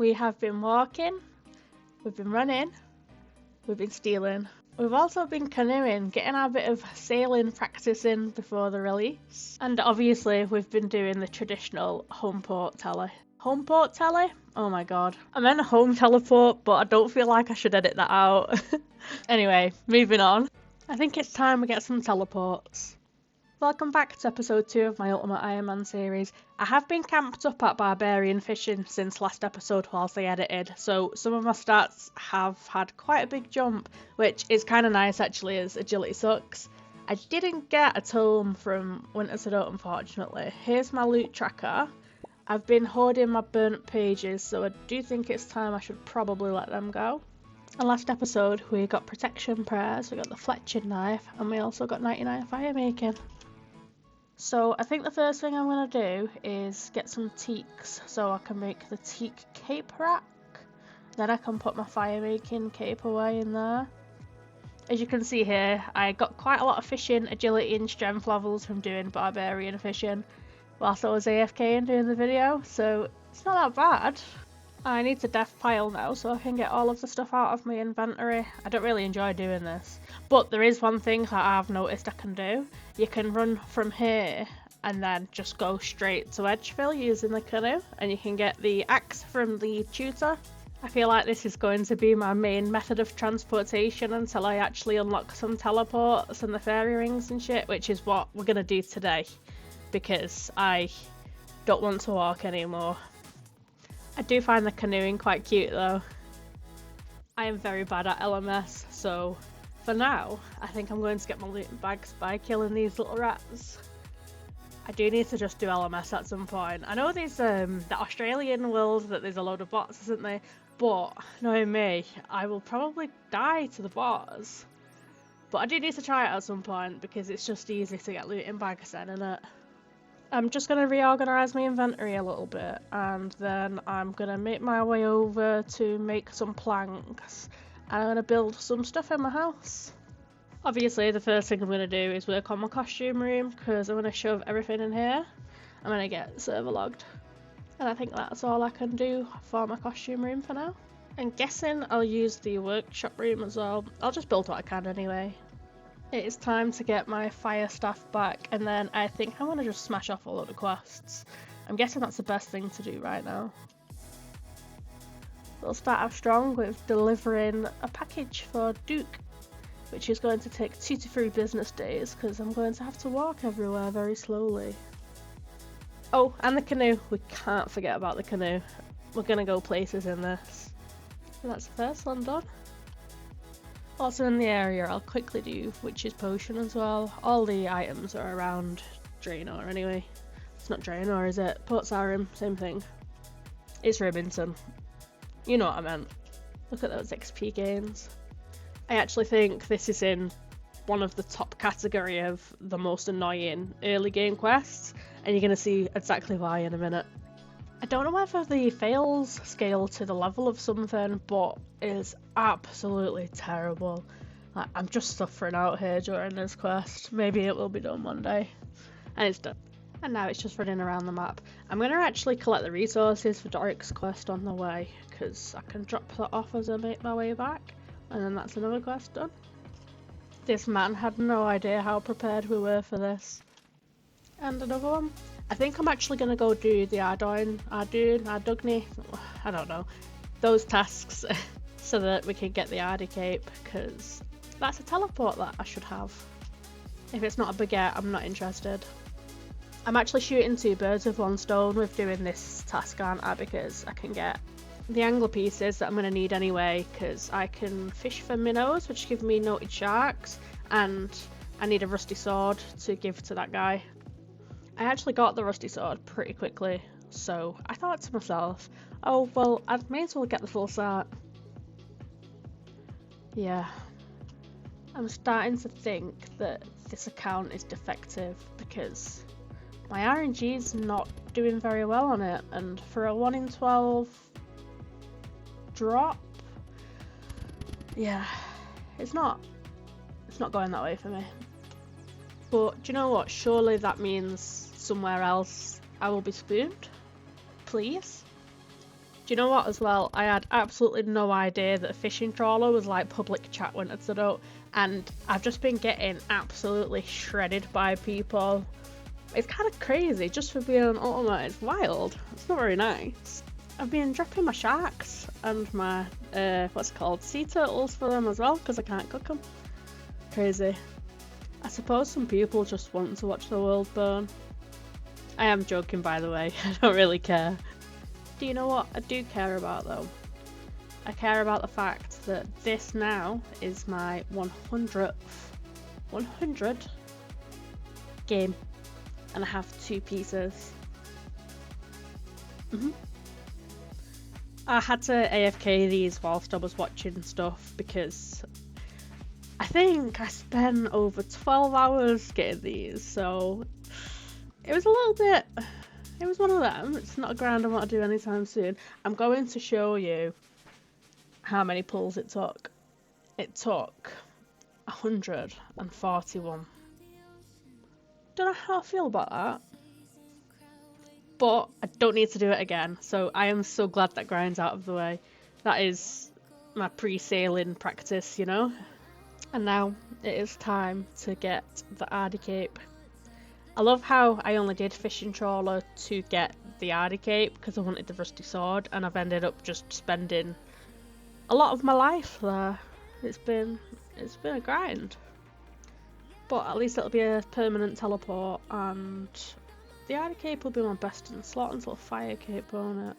We have been walking, we've been running, we've been stealing. We've also been canoeing, getting our bit of sailing practice in before the release. And obviously we've been doing the traditional home port tele. Home port tele? Oh my god. I meant a home teleport, but I don't feel like I should edit that out. Anyway, moving on. I think it's time we get some teleports. Welcome back to episode 2 of my Ultimate Ironman series. I have been camped up at barbarian fishing since last episode whilst I edited, so some of my stats have had quite a big jump, which is kind of nice actually as agility sucks. I didn't get a tome from Winter Sedot unfortunately. Here's my loot tracker. I've been hoarding my burnt pages, so I do think it's time I should probably let them go. And last episode we got protection prayers, we got the fletching knife, and we also got 99 fire making. So I think the first thing I'm going to do is get some teaks so I can make the teak cape rack. Then I can put my fire making cape away in there. As you can see here, I got quite a lot of fishing, agility and strength levels from doing barbarian fishing whilst I was AFK and doing the video, so it's not that bad. I need to death pile now so I can get all of the stuff out of my inventory. I don't really enjoy doing this, but there is one thing that I've noticed I can do. You can run from here and then just go straight to Edgefield using the canoe, and you can get the axe from the tutor. I feel like this is going to be my main method of transportation until I actually unlock some teleports and the fairy rings and shit, which is what we're going to do today because I don't want to walk anymore. I do find the canoeing quite cute though. I am very bad at LMS, so for now I think I'm going to get my loot bags by killing these little rats. I do need to just do LMS at some point. I know there's the Australian world that there's a load of bots, isn't there? But knowing me, I will probably die to the bots. But I do need to try it at some point because it's just easy to get looting bags then, isn't it? I'm just going to reorganise my inventory a little bit, and then I'm going to make my way over to make some planks, and I'm going to build some stuff in my house. Obviously the first thing I'm going to do is work on my costume room because I'm going to shove everything in here. I'm going to get server logged, and I think that's all I can do for my costume room for now. I'm guessing I'll use the workshop room as well. I'll just build what I can anyway. It is time to get my fire staff back, and then I think I'm going to just smash off a load of quests. I'm guessing that's the best thing to do right now. We'll start off strong with delivering a package for Duke, which is going to take 2 to 3 business days because I'm going to have to walk everywhere very slowly. Oh, and the canoe. We can't forget about the canoe. We're going to go places in this. And that's the first one done. Also in the area, I'll quickly do Witch's Potion as well. All the items are around Gielinor anyway. It's not Gielinor, is it? Port Sarim, same thing. It's Ribington. You know what I meant. Look at those XP gains. I actually think this is in one of the top category of the most annoying early game quests, and you're going to see exactly why in a minute. I don't know whether the fails scale to the level of something, but it's absolutely terrible. Like, I'm just suffering out here during this quest. Maybe it will be done one day. And it's done. And now it's just running around the map. I'm going to actually collect the resources for Doric's quest on the way, because I can drop that off as I make my way back. And then that's another quest done. This man had no idea how prepared we were for this. And another one. I think I'm actually going to go do the Ardugny, I don't know, those tasks so that we can get the Ardy Cape, because that's a teleport that I should have. If it's not a baguette, I'm not interested. I'm actually shooting 2 birds with 1 stone with doing this task, aren't I, because I can get the angler pieces that I'm going to need anyway, because I can fish for minnows, which give me noted sharks, and I need a rusty sword to give to that guy. I actually got the rusty sword pretty quickly, so I thought to myself, oh well, I may as well get the full set. Yeah, I'm starting to think that this account is defective because my RNG is not doing very well on it, and for a 1 in 12 drop, yeah, it's not going that way for me. But do you know what? Surely that means somewhere else I will be spooned. Please? Do you know what as well? I had absolutely no idea that a fishing trawler was like public chat winter adult, and I've just been getting absolutely shredded by people. It's kind of crazy just for being an ultimate. It's wild. It's not very nice. I've been dropping my sharks and my what's it called, sea turtles for them as well because I can't cook them. Crazy. I suppose some people just want to watch the world burn. I am joking, by the way. I don't really care. Do you know what I do care about though? I care about the fact that this now is my 100th game, and I have 2 pieces. I had to AFK these whilst I was watching stuff because I think I spent over 12 hours getting these, so it was a little bit. It was one of them. It's not a grind I want to do anytime soon. I'm going to show you how many pulls it took. It took 141. Don't know how I feel about that. But I don't need to do it again. So I am so glad that grind's out of the way. That is my pre-sailing practice, you know? And now it is time to get the Ardy Cape. I love how I only did fishing trawler to get the Ardy Cape because I wanted the rusty sword, and I've ended up just spending a lot of my life there. It's been a grind, but at least it'll be a permanent teleport, and the Ardy Cape will be my best in slot until Fire Cape, won't it?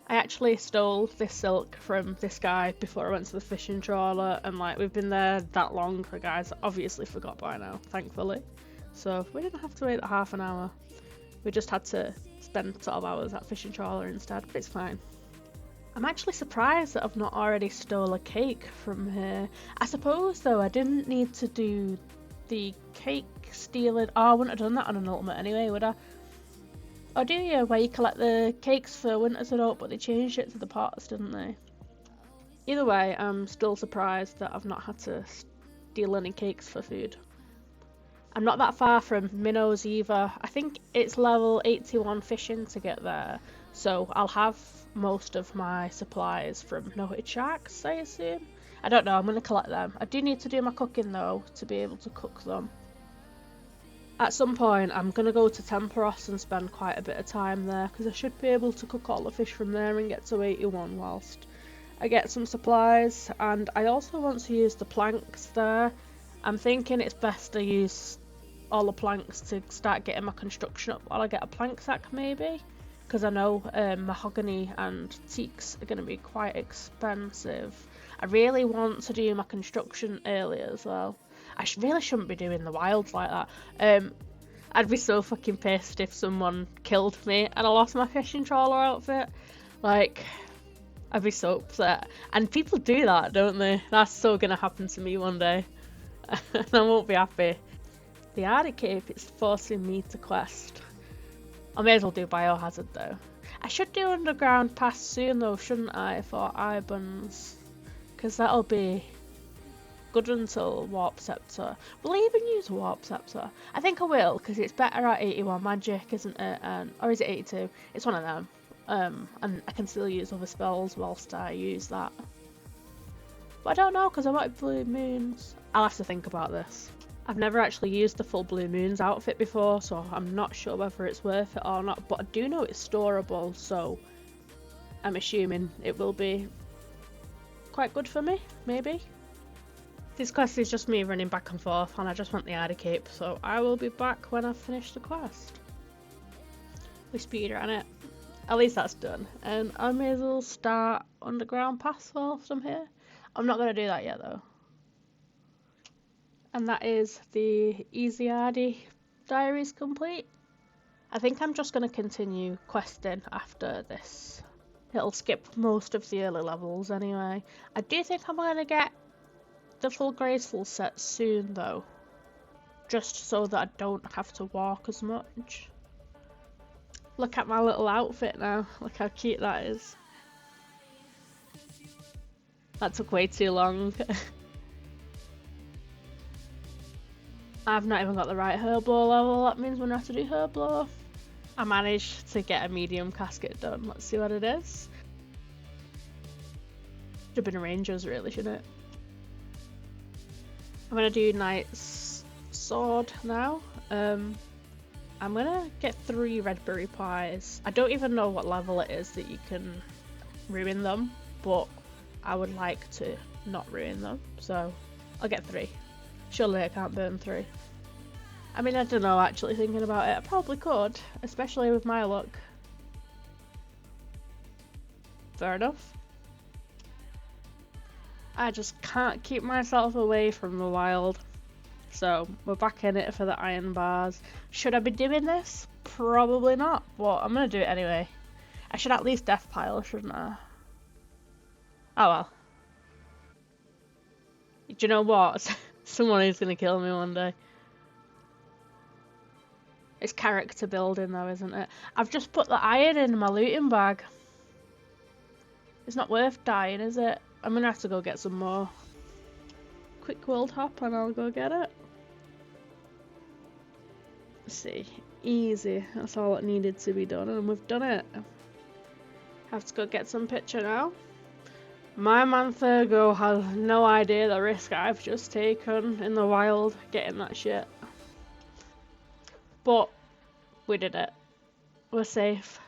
I actually stole this silk from this guy before I went to the fishing trawler, and like we've been there that long, the guys obviously forgot by now, thankfully. So we didn't have to wait half an hour. We just had to spend 12 hours at fishing trawler instead, but it's fine. I'm actually surprised that I've not already stole a cake from here. I suppose though I didn't need to do the cake stealing. Oh, I wouldn't have done that on an ultimate anyway, would I? Or do you, where you collect the cakes for Winter's Adult, but they changed it to the pots, didn't they? Either way, I'm still surprised that I've not had to steal any cakes for food. I'm not that far from minnows either. I think it's level 81 fishing to get there, so I'll have most of my supplies from noted sharks, I assume. I don't know, I'm going to collect them. I do need to do my cooking though to be able to cook them. At some point I'm going to go to Temperos and spend quite a bit of time there because I should be able to cook all the fish from there and get to 81 whilst I get some supplies. And I also want to use the planks there. I'm thinking it's best to use all the planks to start getting my construction up while I get a plank sack maybe, because I know mahogany and teaks are going to be quite expensive. I really want to do my construction early as well. I really shouldn't be doing the wilds like that. I'd be so fucking pissed if someone killed me and I lost my fishing trawler outfit. Like, I'd be so upset. And people do that, don't they? That's so gonna happen to me one day. And I won't be happy. The Ardy Cape is forcing me to quest. I may as well do Biohazard though. I should do Underground Pass soon though, shouldn't I, for Ibans? Because that'll be good until Warp Scepter. Will I even use Warp Scepter? I think I will, because it's better at 81 magic, isn't it? Or is it 82? It's one of them. And I can still use other spells whilst I use that. But I don't know, because I wanted Blue Moons. I'll have to think about this. I've never actually used the full Blue Moons outfit before, so I'm not sure whether it's worth it or not, but I do know it's storable, so I'm assuming it will be quite good for me, maybe. This quest is just me running back and forth, and I just want the Ardy Cape, so I will be back when I've finished the quest. We speedrun it. At least that's done. And I may as well start Underground Pass whilst I'm here. I'm not going to do that yet though. And that is the Easy Ardy Diaries complete. I think I'm just going to continue questing after this. It'll skip most of the early levels anyway. I do think I'm going to get the full graceful set soon though. Just so that I don't have to walk as much. Look at my little outfit now. Look how cute that is. That took way too long. I've not even got the right Herblore level. That means we're going to have to do Herblore. I managed to get a medium casket done. Let's see what it is. Should have been a ranger's really, shouldn't it? I'm gonna do knight's sword now. I'm gonna get 3 red berry pies. I don't even know what level it is that you can ruin them, but I would like to not ruin them, so I'll get 3. Surely I can't burn 3. I mean, I don't know, actually thinking about it, I probably could, especially with my luck. Fair enough. I just can't keep myself away from the wild. So, we're back in it for the iron bars. Should I be doing this? Probably not, but I'm gonna do it anyway. I should at least death pile, shouldn't I? Oh well. Do you know what? Someone is gonna kill me one day. It's character building though, isn't it? I've just put the iron in my looting bag. It's not worth dying, is it? I'm gonna have to go get some more. Quick world hop and I'll go get it. Let's see. Easy. That's all that needed to be done, and we've done it. Have to go get some picture now. My man Thurgo has no idea the risk I've just taken in the wild getting that shit. But we did it. We're safe.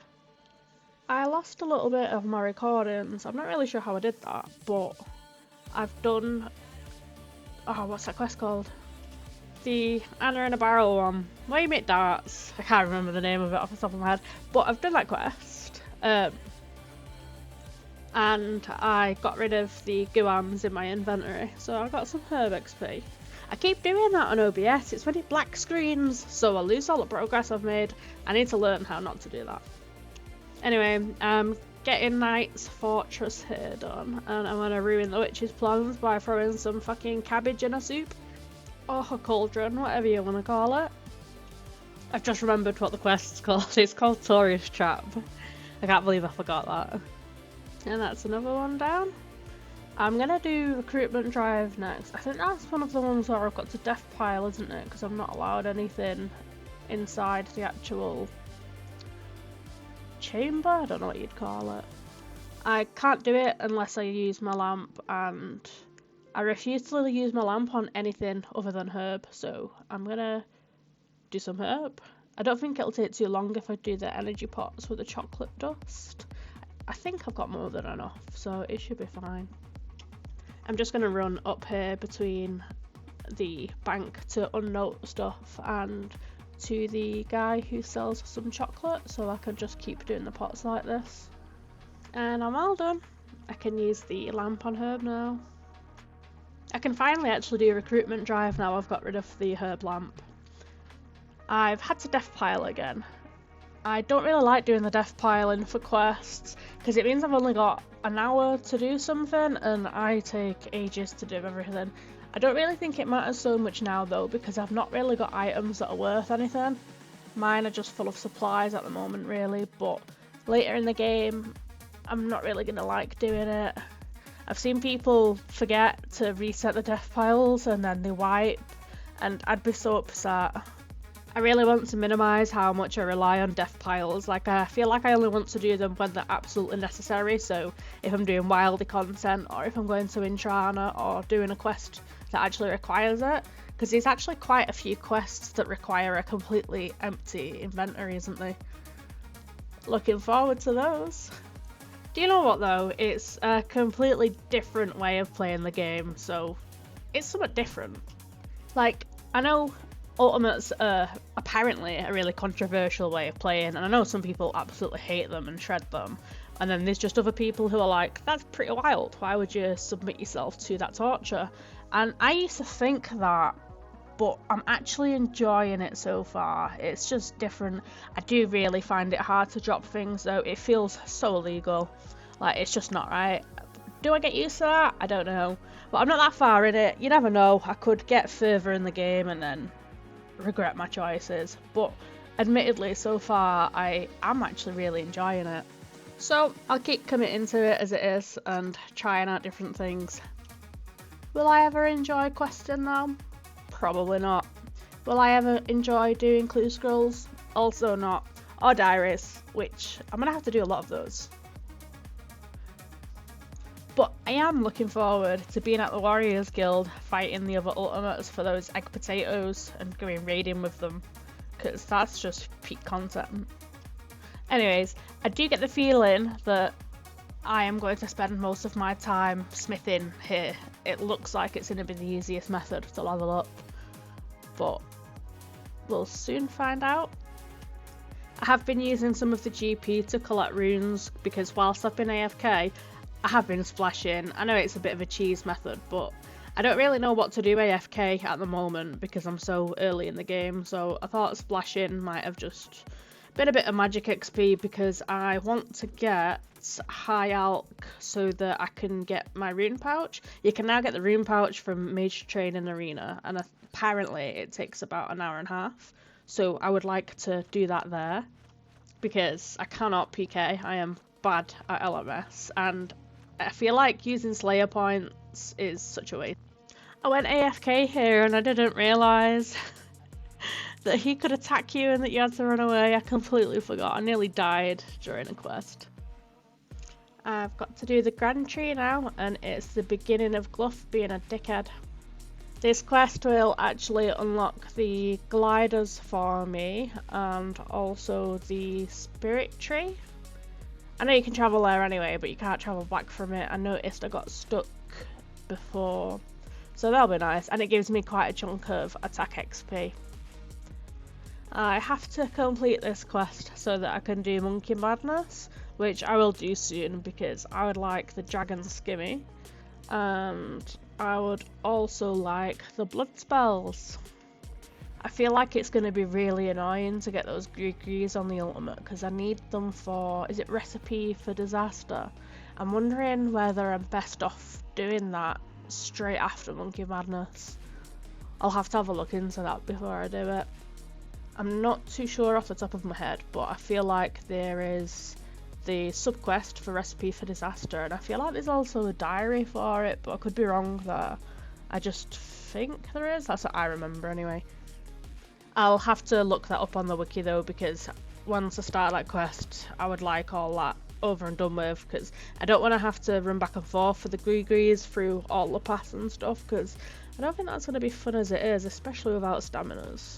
I lost a little bit of my recordings. I'm not really sure how I did that, but I've done... Oh, what's that quest called? The Anna in a Barrel one. Where you make darts. I can't remember the name of it off the top of my head. But I've done that quest. And I got rid of the guans in my inventory. So I got some herb XP. I keep doing that on OBS. It's when it black screens. So I lose all the progress I've made. I need to learn how not to do that. Anyway, getting Knight's Fortress here done, and I'm gonna ruin the witch's plans by throwing some fucking cabbage in a soup. Or a cauldron, whatever you want to call it. I've just remembered what the quest's called. It's called Tourist Trap. I can't believe I forgot that. And that's another one down. I'm gonna do recruitment drive next. I think that's one of the ones where I've got to death pile, isn't it? Because I'm not allowed anything inside the actual chamber? I don't know what you'd call it. I can't do it unless I use my lamp, and I refuse to use my lamp on anything other than herb, so I'm gonna do some herb. I don't think it'll take too long if I do the energy pots with the chocolate dust. I think I've got more than enough, so it should be fine. I'm just gonna run up here between the bank to unnote stuff and to the guy who sells some chocolate, so I can just keep doing the pots like this. And I'm all done. I can use the lamp on herb now. I can finally actually do a recruitment drive now I've got rid of the herb lamp. I've had to death pile again. I don't really like doing the death piling for quests because it means I've only got an hour to do something and I take ages to do everything. I don't really think it matters so much now though, because I've not really got items that are worth anything. Mine are just full of supplies at the moment really, but later in the game I'm not really going to like doing it. I've seen people forget to reset the death piles and then they wipe, and I'd be so upset. I really want to minimise how much I rely on death piles. Like, I feel like I only want to do them when they're absolutely necessary, so if I'm doing wildy content or if I'm going to Intrana or doing a quest that actually requires it, because there's actually quite a few quests that require a completely empty inventory, isn't there? Looking forward to those. Do you know what though? It's a completely different way of playing the game, so it's somewhat different. Like, I know Ultimates are apparently a really controversial way of playing, and I know some people absolutely hate them and shred them, and then there's just other people who are like, that's pretty wild, why would you submit yourself to that torture? And I used to think that, but I'm actually enjoying it so far. It's just different. I do really find it hard to drop things though. It feels so illegal. Like, it's just not right. Do I get used to that? I don't know. But I'm not that far in it. You never know. I could get further in the game and then regret my choices. But admittedly, so far, I am actually really enjoying it. So I'll keep committing to it as it is and trying out different things. Will I ever enjoy questing now? Probably not. Will I ever enjoy doing clue scrolls? Also not. or Diaries, which I'm gonna have to do a lot of those. But I am looking forward to being at the Warriors Guild, fighting the other ultimates for those egg potatoes and going raiding with them, because that's just peak content. Anyways, I do get the feeling that I am going to spend most of my time smithing here. It looks like it's going to be the easiest method to level up, but we'll soon find out. I have been using some of the GP to collect runes because whilst I've been AFK, I have been splashing. I know it's a bit of a cheese method, but I don't really know what to do AFK at the moment because I'm so early in the game, so I thought splashing might have just been a bit of magic XP because I want to get high alch so that I can get my rune pouch. You can now get the rune pouch from Mage Training Arena, and apparently it takes about an hour and a half, so I would like to do that there because I cannot PK. I am bad at LMS, and I feel like using Slayer points is such a waste. I went AFK here and I didn't realise that he could attack you and that you had to run away. I completely forgot. I nearly died during a quest. I've got to do the Grand Tree now, and it's the beginning of Gluff being a dickhead. This quest will actually unlock the gliders for me and also the Spirit Tree. I know you can travel there anyway, but you can't travel back from it. I noticed I got stuck before, so that'll be nice, and it gives me quite a chunk of attack XP. I have to complete this quest so that I can do Monkey Madness, which I will do soon because I would like the Dragon Skimmy, and I would also like the Blood Spells. I feel like it's going to be really annoying to get those Grees on the ultimate because I need them for, is it Recipe for Disaster? I'm wondering whether I'm best off doing that straight after Monkey Madness. I'll have to have a look into that before I do it. I'm not too sure off the top of my head, but I feel like there is the sub-quest for Recipe for Disaster, and I feel like there's also a diary for it, but I could be wrong there. I just think there is. That's what I remember anyway. I'll have to look that up on the wiki though, because once I start that quest, I would like all that over and done with, because I don't want to have to run back and forth for the Grees through all the paths and stuff, because I don't think that's going to be fun as it is, especially without staminas.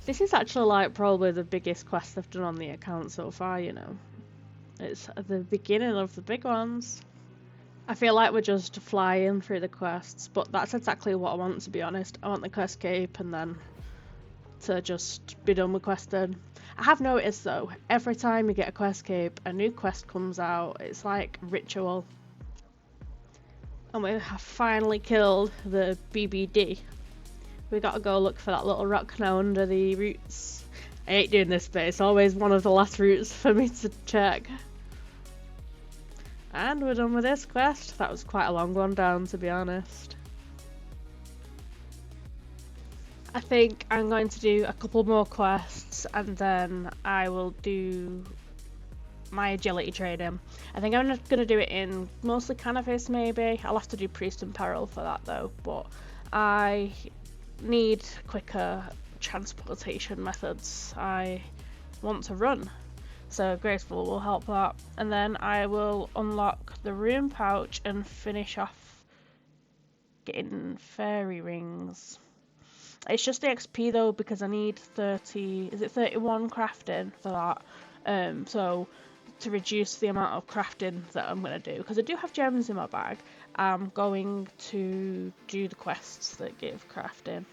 This is actually like probably the biggest quest I've done on the account so far, you know. It's at the beginning of the big ones. I feel like we're just flying through the quests, but that's exactly what I want, to be honest. I want the quest cape and then to just be done with questing. I have noticed though, every time you get a quest cape, a new quest comes out. It's like ritual. And we have finally killed the BBD. We gotta go look for that little rock now under the roots. I hate doing this, but it's always one of the last routes for me to check. And we're done with this quest. That was quite a long one down, to be honest. I think I'm going to do a couple more quests and then I will do my agility training. I think I'm going to do it in mostly Cannabis maybe. I'll have to do Priest and Peril for that though, but I need quicker transportation methods. I want to run, so Graceful will help that, and then I will unlock the rune pouch and finish off getting fairy rings. It's just the XP though, because I need 31 crafting for that, so to reduce the amount of crafting that I'm going to do, because I do have gems in my bag, I'm going to do the quests that give crafting.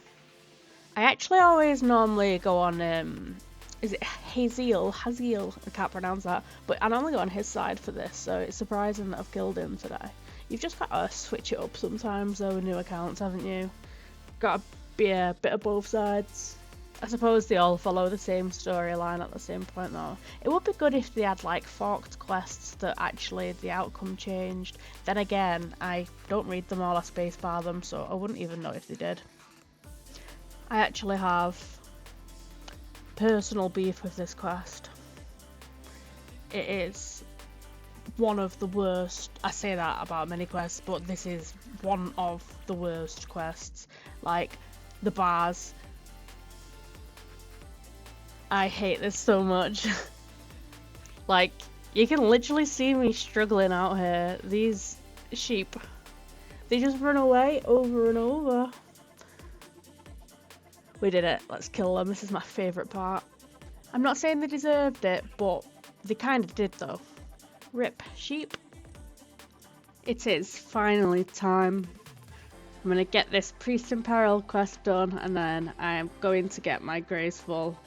I actually always normally go on, is it Haziel? I can't pronounce that, but I normally go on his side for this, so it's surprising that I've killed him today. You've just got to switch it up sometimes though with new accounts, haven't you? Got to be a bit of both sides. I suppose they all follow the same storyline at the same point though. It would be good if they had like forked quests that actually the outcome changed. Then again, I don't read them all, I spacebar them, so I wouldn't even know if they did. I actually have personal beef with this quest. It is one of the worst. I say that about many quests, but this is one of the worst quests. Like the bars. I hate this so much. Like, you can literally see me struggling out here. These sheep, they just run away over and over. We did it. Let's kill them. This is my favourite part. I'm not saying they deserved it, but they kind of did though. Rip sheep. It is finally time. I'm going to get this Priest in Peril quest done, and then I'm going to get my Graceful.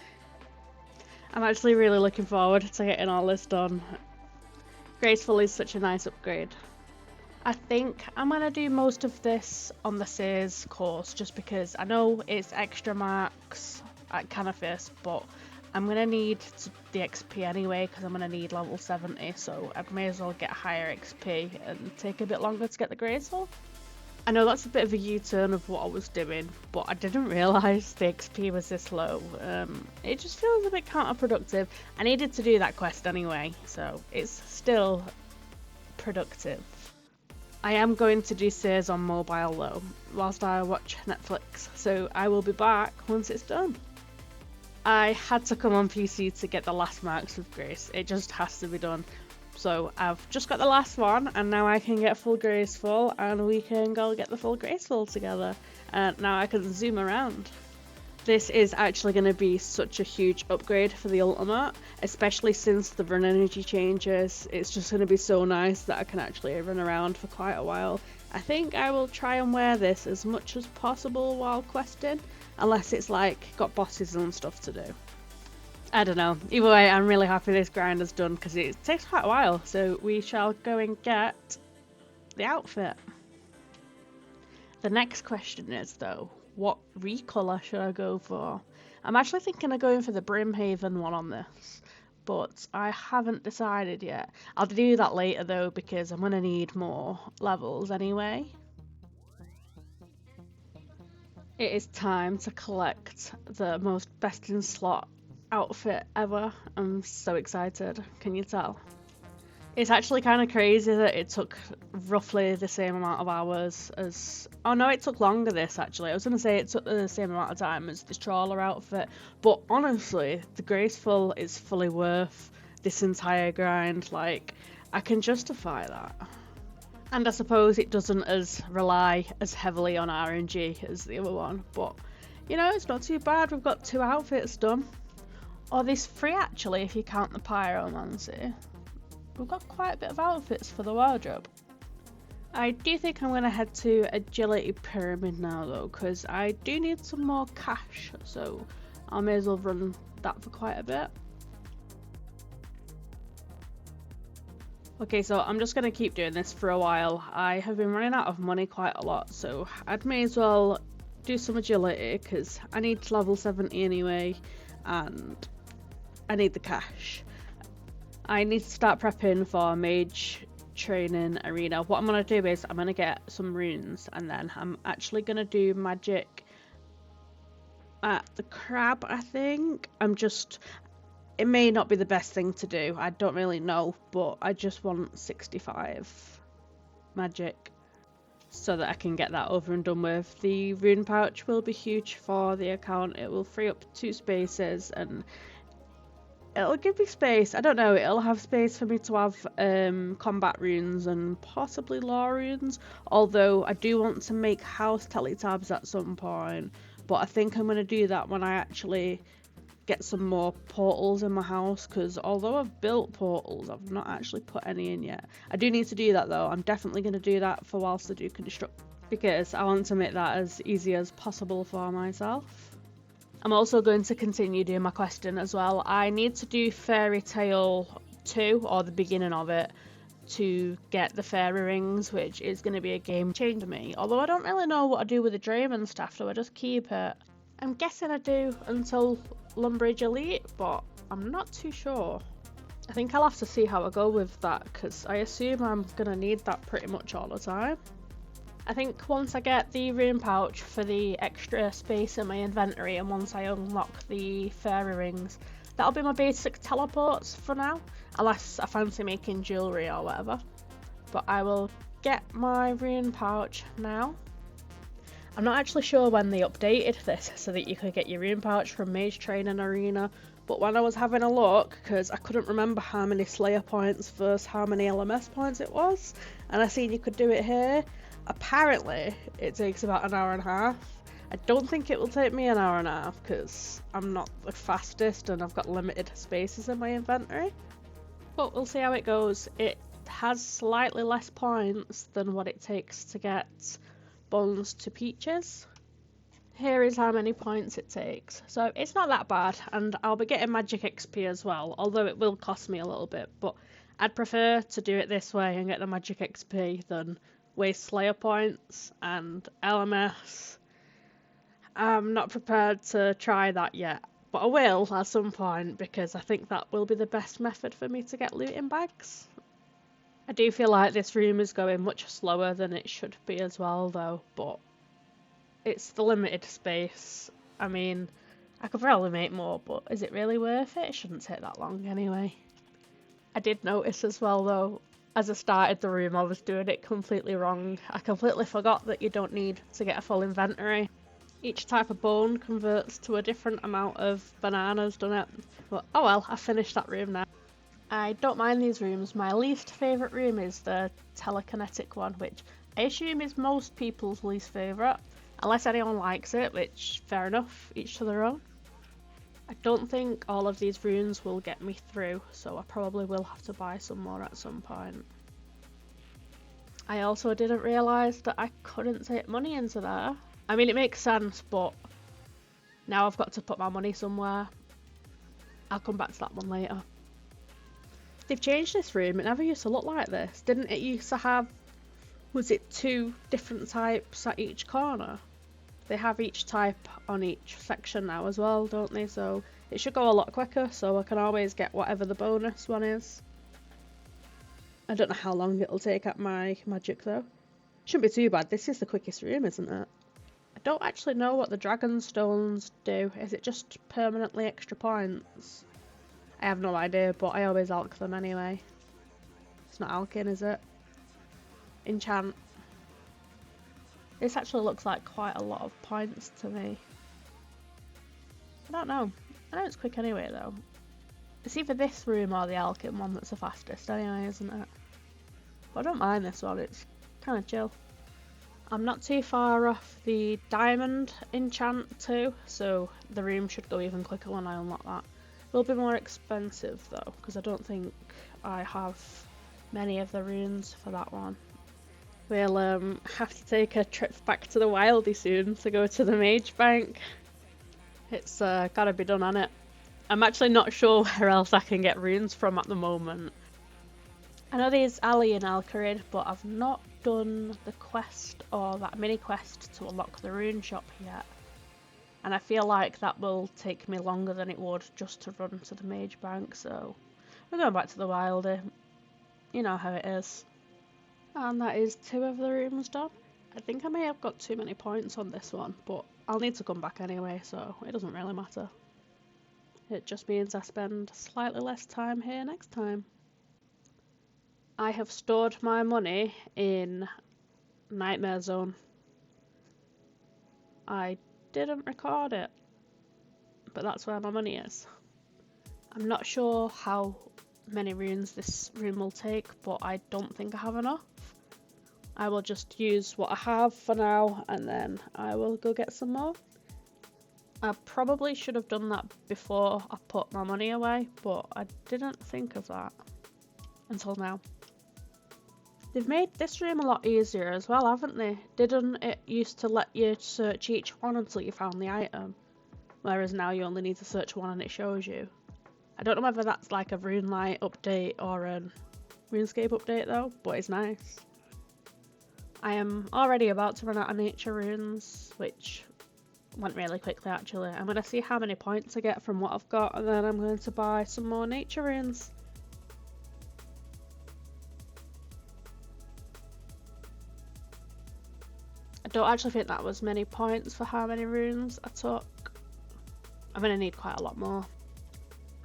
I'm actually really looking forward to getting all this done. Graceful is such a nice upgrade. I think I'm going to do most of this on the Sears course, just because I know it's extra marks at Canifis, but I'm going to need the XP anyway, because I'm going to need level 70, so I may as well get higher XP and take a bit longer to get the Graceful. I know that's a bit of a U-turn of what I was doing, but I didn't realise the XP was this low. It just feels a bit counterproductive. I needed to do that quest anyway, so it's still productive. I am going to do Sears on mobile though, whilst I watch Netflix, so I will be back once it's done. I had to come on PC to get the last marks with Grace. It just has to be done. So I've just got the last one, and now I can get full Graceful, and we can go get the full Graceful together. And now I can zoom around. This is actually going to be such a huge upgrade for the ultimate, especially since the run energy changes. It's just going to be so nice that I can actually run around for quite a while. I think I will try and wear this as much as possible while questing, unless it's like got bosses and stuff to do. I don't know. Either way, I'm really happy this grind is done because it takes quite a while. So we shall go and get the outfit. The next question is though, what recolour should I go for? I'm actually thinking of going for the Brimhaven one on this, but I haven't decided yet. I'll do that later though, because I'm going to need more levels anyway. It is time to collect the most best in slot outfit ever. I'm so excited, can you tell? It's actually kind of crazy that it took roughly the same amount of hours as... Oh no, it took longer this actually. I was going to say it took the same amount of time as this trawler outfit, but honestly, the Graceful is fully worth this entire grind. Like, I can justify that. And I suppose it doesn't rely as heavily on RNG as the other one, but you know, it's not too bad. We've got 2 outfits done. Or there's 3 actually if you count the pyromancy. We've got quite a bit of outfits for the wardrobe. I do think I'm going to head to Agility Pyramid now though, because I do need some more cash, so I may as well run that for quite a bit. Okay, so I'm just going to keep doing this for a while. I have been running out of money quite a lot, so I may as well do some agility because I need level 70 anyway, and I need the cash. I need to start prepping for Mage training arena. What I'm going to do is I'm going to get some runes, and then I'm actually going to do magic at the crab, I think. It may not be the best thing to do, I don't really know, but I just want 65 magic so that I can get that over and done with. The rune pouch will be huge for the account. It will free up 2 spaces and it'll give me space. I don't know, it'll have space for me to have combat runes and possibly lore runes, although I do want to make house teletabs at some point, but I think I'm going to do that when I actually get some more portals in my house, because although I've built portals, I've not actually put any in yet. I do need to do that though. I'm definitely going to do that for whilst I do construct, because I want to make that as easy as possible for myself. I'm also going to continue doing my questing as well. I need to do Fairy Tale 2, or the beginning of it, to get the fairy rings, which is going to be a game changer to me. Although I don't really know what I do with the Draven stuff, so I just keep it. I'm guessing I do until Lumbridge Elite, but I'm not too sure. I think I'll have to see how I go with that, because I assume I'm going to need that pretty much all the time. I think once I get the rune pouch for the extra space in my inventory, and once I unlock the fairy rings, that'll be my basic teleports for now, unless I fancy making jewellery or whatever. But I will get my rune pouch now. I'm not actually sure when they updated this so that you could get your rune pouch from Mage Training Arena, But when I was having a look, because I couldn't remember how many Slayer points versus how many LMS points it was, and I seen you could do it here, apparently it takes about an hour and a half. I don't think it will take me an hour and a half because I'm not the fastest and I've got limited spaces in my inventory. But we'll see how it goes. It has slightly less points than what it takes to get Bones to Peaches. Here is how many points it takes. So it's not that bad, and I'll be getting magic XP as well, although it will cost me a little bit, but I'd prefer to do it this way and get the magic XP than waste Slayer points and LMS. I'm not prepared to try that yet, but I will at some point because I think that will be the best method for me to get looting bags. I do feel like this room is going much slower than it should be as well though, but it's the limited space. I mean, I could probably make more, but is it really worth it? It shouldn't take that long anyway. I did notice as well though, as I started the room I was doing it completely wrong. I completely forgot that you don't need to get a full inventory. Each type of bone converts to a different amount of bananas, doesn't it? But oh well, I finished that room now. I don't mind these rooms. My least favourite room is the telekinetic one, which I assume is most people's least favourite. Unless anyone likes it, which, fair enough, each to their own. I don't think all of these runes will get me through, so I probably will have to buy some more at some point. I also didn't realise that I couldn't take money into there. I mean, it makes sense, but now I've got to put my money somewhere. I'll come back to that one later. They've changed this room. It never used to look like this. Didn't it used to have... Was it 2 different types at each corner? They have each type on each section now as well, don't they? So it should go a lot quicker, so I can always get whatever the bonus one is. I don't know how long it'll take at my magic though. Shouldn't be too bad. This is the quickest room, isn't it? I don't actually know what the dragon stones do. Is it just permanently extra points? I have no idea, but I always alch them anyway. It's not alching, is it? Enchant. This actually looks like quite a lot of points to me. I don't know. I know it's quick anyway though. It's either this room or the alchemy one that's the fastest anyway, isn't it? But I don't mind this one, it's kind of chill. I'm not too far off the diamond enchant too, so the room should go even quicker when I unlock that. It will be more expensive though, because I don't think I have many of the runes for that one. We'll have to take a trip back to the Wildy soon to go to the Mage bank. It's gotta be done, hasn't it? I'm actually not sure where else I can get runes from at the moment. I know there's Ali in Alcarid, but I've not done the quest or that mini quest to unlock the rune shop yet. And I feel like that will take me longer than it would just to run to the Mage bank, so we're going back to the Wildy. You know how it is. And that is 2 of the rooms done. I think I may have got too many points on this one, but I'll need to come back anyway, so it doesn't really matter. It just means I spend slightly less time here next time. I have stored my money in Nightmare Zone. I didn't record it, but that's where my money is. I'm not sure how many runes this room will take, but I don't think I have enough. I will just use what I have for now and then I will go get some more. I probably should have done that before I put my money away, but I didn't think of that until now. They've made this room a lot easier as well, haven't they? Didn't it used to let you search each one until you found the item? Whereas now you only need to search one and it shows you. I don't know whether that's like a RuneLite update or a RuneScape update though, but it's nice. I am already about to run out of nature runes, which went really quickly actually. I'm going to see how many points I get from what I've got and then I'm going to buy some more nature runes. I don't actually think that was many points for how many runes I took. I'm going to need quite a lot more.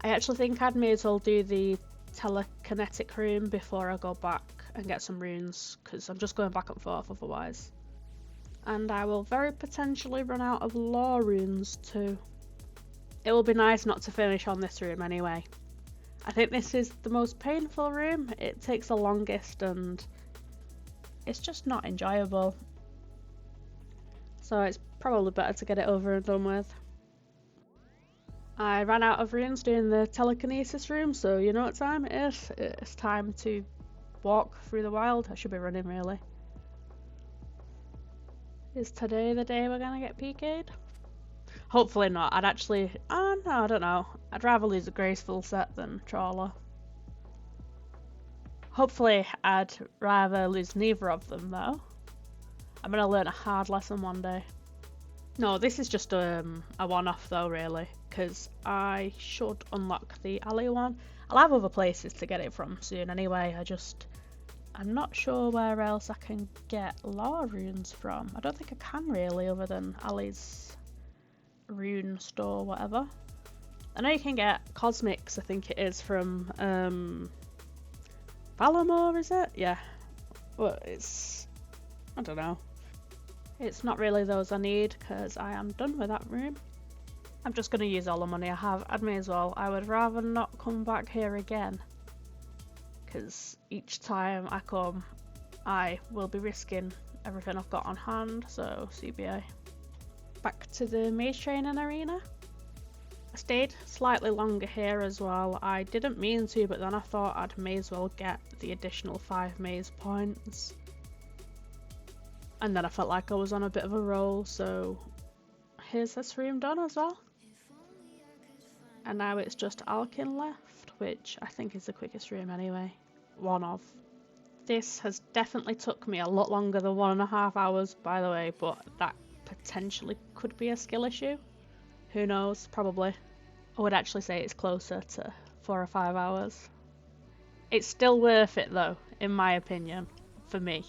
I actually think I'd may as well do the telekinetic room before I go back and get some runes, because I'm just going back and forth otherwise. And I will very potentially run out of law runes too. It will be nice not to finish on this room anyway. I think this is the most painful room. It takes the longest and it's just not enjoyable. So it's probably better to get it over and done with. I ran out of runes doing the telekinesis room, so you know what time it is. It's time to walk through the wild. I should be running really. Is today the day we're gonna get PK'd? Hopefully not. I'd actually... no, I don't know. I'd rather lose a graceful set than trawler. Hopefully I'd rather lose neither of them though. I'm gonna learn a hard lesson one day. No, this is just a one-off though really, because I should unlock the alley one. I'll have other places to get it from soon anyway. I'm not sure where else I can get lore runes from. I don't think I can really, other than Ali's rune store, whatever. I know you can get cosmics, I think it is, from Valamore, is it? Yeah. Well, I don't know. It's not really those I need, because I am done with that room. I'm just going to use all the money I have. I may as well. I would rather not come back here again, because each time I come, I will be risking everything I've got on hand, so CBA. Back to the Mage training arena. I stayed slightly longer here as well. I didn't mean to, but then I thought I may as well get the additional 5 maze points. And then I felt like I was on a bit of a roll, so here's this room done as well. And now it's just Alkin left, which I think is the quickest room anyway. One of. This has definitely took me a lot longer than 1.5 hours, by the way, but that potentially could be a skill issue. Who knows? Probably. I would actually say it's closer to 4 or 5 hours. It's still worth it though, in my opinion, for me.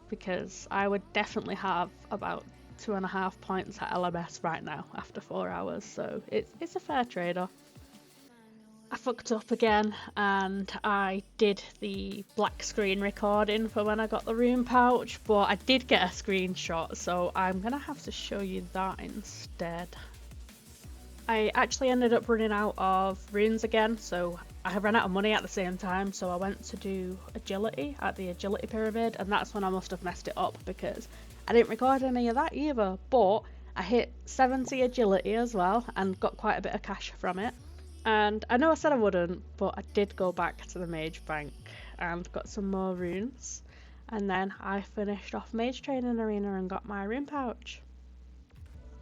Because I would definitely have about 2.5 points at LMS right now after 4 hours, so it's a fair trade-off. I fucked up again and I did the black screen recording for when I got the rune pouch, but I did get a screenshot, so I'm gonna have to show you that instead. I actually ended up running out of runes again, so I ran out of money at the same time, so I went to do agility at the agility pyramid, and that's when I must have messed it up because I didn't record any of that either, but I hit 70 agility as well and got quite a bit of cash from it. And I know I said I wouldn't, but I did go back to the Mage bank and got some more runes, and then I finished off Mage training arena and got my rune pouch.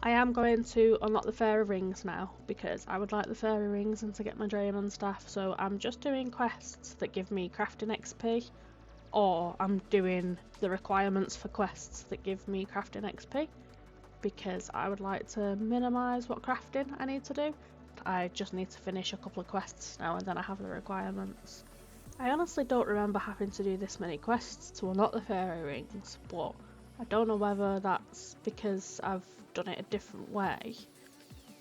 I am going to unlock the fairy rings now because I would like the fairy rings and to get my Draymond staff, so I'm just doing quests that give me crafting XP, or I'm doing the requirements for quests that give me crafting XP because I would like to minimise what crafting I need to do. I just need to finish a couple of quests now and then I have the requirements. I honestly don't remember having to do this many quests to unlock the fairy rings, but I don't know whether that's because I've done it a different way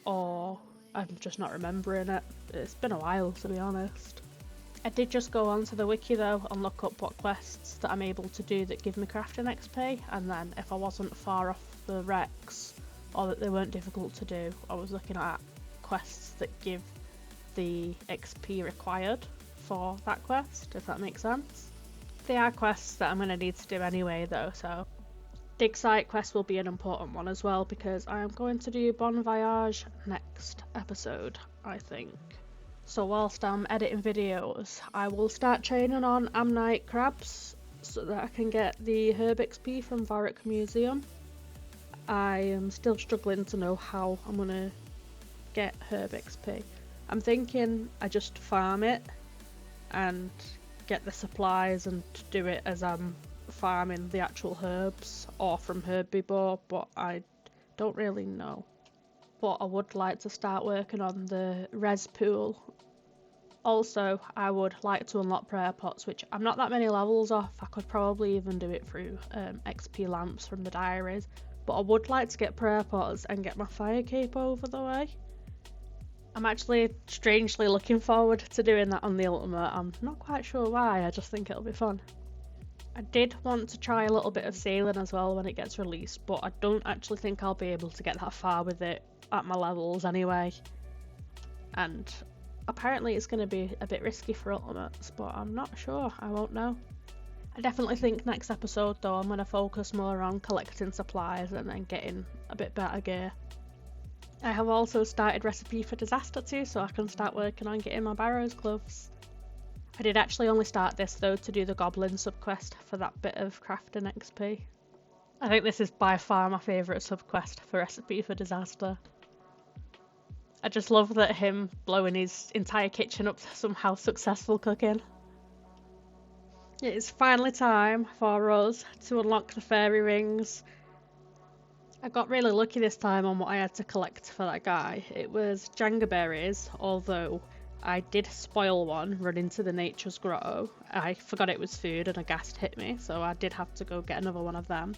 or I'm just not remembering it. It's been a while, to be honest. I did just go onto the wiki though and look up what quests that I'm able to do that give me crafting XP, and then if I wasn't far off the recs or that they weren't difficult to do, I was looking at quests that give the XP required for that quest, if that makes sense. They are quests that I'm going to need to do anyway though, so dig site quest will be an important one as well because I am going to do Bon Voyage next episode, I think. So whilst I'm editing videos, I will start training on Ammonite crabs so that I can get the herb XP from Varric Museum. I am still struggling to know how I'm going to get herb XP. I'm thinking I just farm it and get the supplies and do it as I'm farming the actual herbs or from Herblore, but I don't really know. But I would like to start working on the res pool. Also, I would like to unlock prayer pots, which I'm not that many levels off. I could probably even do it through XP lamps from the Diaries, but I would like to get prayer pots and get my fire cape over the way. I'm actually strangely looking forward to doing that on the ultimate. I'm not quite sure why, I just think it'll be fun. I did want to try a little bit of sailing as well when it gets released, but I don't actually think I'll be able to get that far with it at my levels anyway. and apparently it's going to be a bit risky for ultimates, but I'm not sure. I won't know. I definitely think next episode though I'm going to focus more on collecting supplies and then getting a bit better gear. I have also started Recipe for Disaster too, so I can start working on getting my Barrows gloves. I did actually only start this though to do the Goblin subquest for that bit of crafting XP. I think this is by far my favourite subquest for Recipe for Disaster. I just love that him blowing his entire kitchen up to somehow successful cooking. It is finally time for us to unlock the fairy rings. I got really lucky this time on what I had to collect for that guy. It was Jenga berries, although I did spoil one running to the Nature's Grotto. I forgot it was food and a ghast hit me, so I did have to go get another one of them.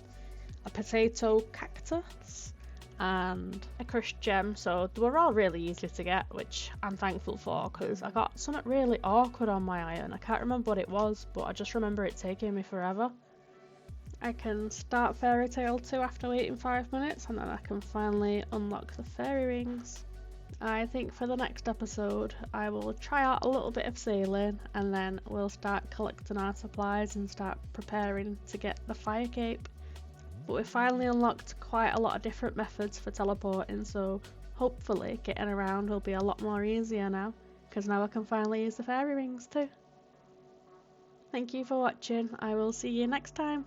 A potato cactus and a crushed gem, so they were all really easy to get, which I'm thankful for because I got something really awkward on my iron. I can't remember what it was, but I just remember it taking me forever. I can start Fairy Tale 2 after waiting 5 minutes, and then I can finally unlock the fairy rings. I think for the next episode I will try out a little bit of sailing, and then we'll start collecting our supplies and start preparing to get the fire cape. But we've finally unlocked quite a lot of different methods for teleporting, so hopefully getting around will be a lot more easier now, because now I can finally use the fairy rings too. Thank you for watching. I will see you next time.